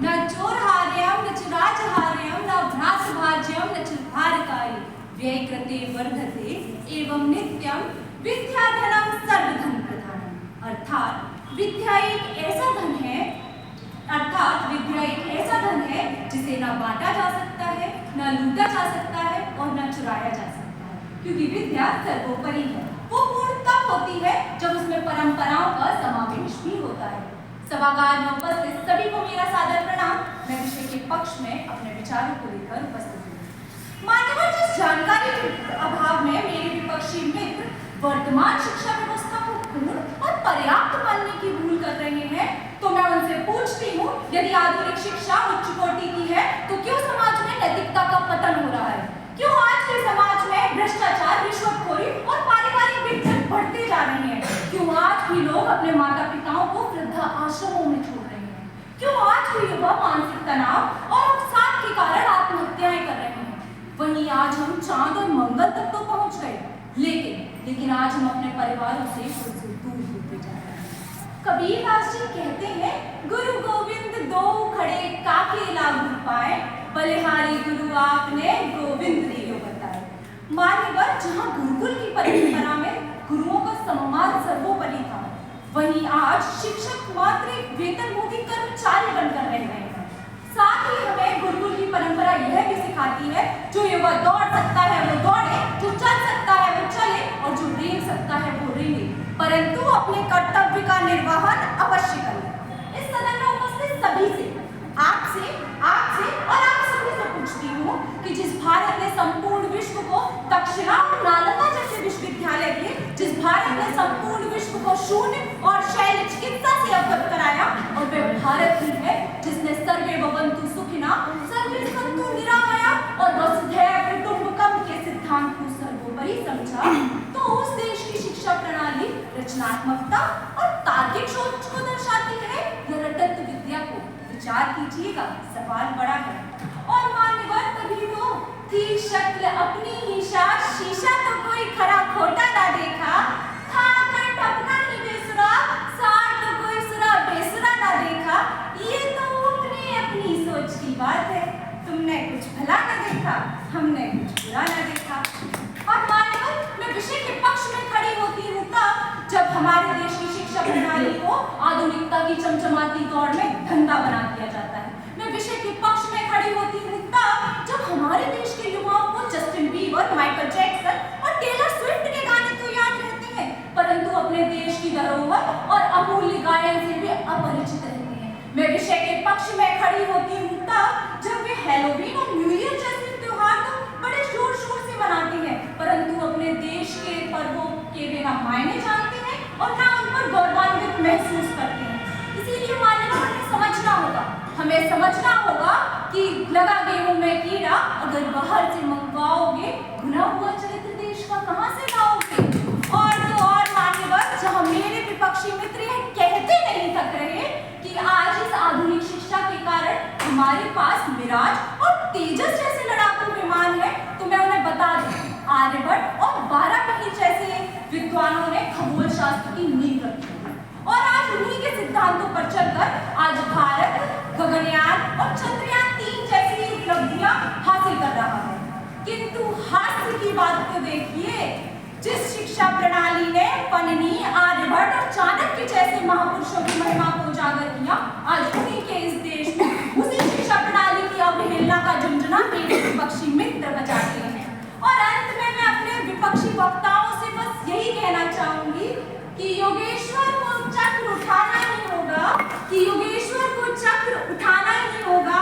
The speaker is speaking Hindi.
न चोरहार्यं न च राजहार्यं न भ्रातृभाज्यं न च भारकारि व्ययकृते वर्धते एवं नित्यं विद्याधनं सर्वधन प्रधानम्। अर्थात विद्या एक ऐसा धन है जिसे न बांटा जा सकता है, न लूटा जा सकता है और न चुराया जा सकता है, क्योंकि विद्या सर्वोपरि है। वो पूर्ण तब होती है जब उसमें परंपराओं का समावेश भी होता है। सभागार में उपस्थित सभी को मेरा सादर प्रणाम। मैं विषय के पक्ष में अपने विचारों को लेकर उपस्थित हूँ। मान्यवर, जिस जानकारी के अभाव में मेरे विपक्षी मित्र वर्तमान शिक्षा व्यवस्था को पूर्ण और पर्याप्त मानने की भूल कर रहे हैं, तो मैं उनसे पूछती हूँ, यदि आधुनिक शिक्षा उच्च कोटि की है तो क्यों समाज में नैतिकता का पतन हो रहा है? क्यों आज के समाज में भ्रष्टाचार, रिश्वतखोरी और पारिवारिक विघटन बढ़ते जा रहे हैं? क्यों आज भी लोग अपने माता पिताओं को वृद्धा आश्रमों में छोड़ रहे हैं? क्यों आज भी युवा मानसिक तनाव और अवसाद के कारण आत्महत्याएं कर रहे हैं? वहीं आज हम चांद और मंगल तक तो पहुंच गए, लेकिन आज हम अपने परिवारों से दूर होते जा रहे हैं। कबीरदास जी कहते हैं, गुरु गोविंद दो खड़े काके लागू पाए, बलिहारी गुरु आपने गोविंद दियो बताए। मान्यवर, जहाँ गुरुकुल की परंपरा में गुरुओं का सम्मान सर्वोपरि था, वहीं आज शिक्षक मात्र एक वेतनभोगी कर्मचारी बनकर रह गए हैं। साथ ही हमें गुरुकुल की परंपरा यह भी सिखाती है, जो युवा दौड़ सकता है वो दौड़े, जो चल सकता है वो चले और जो रेंग सकता है वो रेंगे, परंतु अपने कर्तव्य का निर्वहन अवश्य करें। इस सदन में उपस्थित सभी से, आपसे और आप सभी से पूछती हूँ कि जिस भारत ने संपूर्ण विश्व को दक्षिणा और नालंदा जैसे विश्वविद्यालय दिए, जिस भारत ने संपूर्ण विश्व को शून्य और शैल चिकित्सा से अवगत कराया, और वह भारत ही है जिसने सर्वे भवन्तु सुखिनः, सर्वे सन्तु निरामया और वसुधैव कुटुम्बकम के सिद्धांत को सर्वोपरि समझा, तो उस देश की शिक्षा प्रणाली रचनात्मकता और तार्किक सोच को दर्शाती है या रटंत विद्या को? विचार कीजिएगा, सवाल बड़ा है। और मान्यवर, तभी तो थी शक्ल अपनी ही साज, शीशा तो कोई खरा खोटा ना देखा, था कंठ अपना ही बेसुरा, सार तो कोई सुरा बेसुरा ना देखा। ये तो अपनी सोच की बात है, तुमने कुछ भला ना देखा, हमने कुछ बुरा ना देखा। और मान्यवर, मैं विषय के पक्ष में खड़ी होती हूँ तब जब हमारे देश की शिक्षा प्रणाली को आधुनिकता की चमचमाती दौड़ में धंधा बना दिया जाता है। मैं विषय के पक्ष में खड़ी होती हूँ तब जब हमारे देश के युवाओं को जस्टिन बीबर, माइकल जैक्सन और टेलर स्विफ्ट के गाने तो याद रहते हैं, परंतु अपने देश की धरोहर और अमूल्य गायन से भी अपरिचित रहते हैं। मैं विषय के पक्ष में खड़ी होती हूँ तब जब वे हैलोवीन और न्यू ईयर जैसे त्योहार तो बड़े जोर शोर से मनाते हैं, परंतु अपने देश के पर्वों के वे ना मायने जानते हैं और ना उन पर गौरवान्वित महसूस करते हैं। इसीलिए मान्यवर, हमें समझना होगा कि लगा गेहूं में कीड़ा, अगर बाहर से मंगवाओगे, भुना हुआ चरित्र देश का कहां से लाओगे? और मान्यवर, जहां मेरे विपक्षी मित्र यह कहते नहीं थक रहे कि आज इस आधुनिक शिक्षा के कारण हमारे पास मिराज और तेजस जैसे लड़ाकू विमान है, तो मैं उन्हें बता दूं, आर्यभट्ट और बाराकही जैसे विद्वानों ने खगोल शास्त्र की नींव रखी और आज उन्हीं के सिद्धांतों पर चलकर आज भारत गगनयान और चंद्रयान 3 जैसी उपलब्धियां हासिल कर रहा है। किंतु हास्य की बात तो देखिए, जिस शिक्षा प्रणाली ने पन्नी, आर्यभट्ट और चाणक्य जैसे महापुरुषों की महिमा को उजागर किया, आज उन्हीं के इस देश में उसी शिक्षा प्रणाली की अवहेलना का झुंझुना मेरे विपक्षी मित्र बजाते हैं। और अंत में मैं अपने विपक्षी वक्ताओं से बस यही कहना चाहूंगी कि योगेश्वर को चक्र उठाना ही होगा,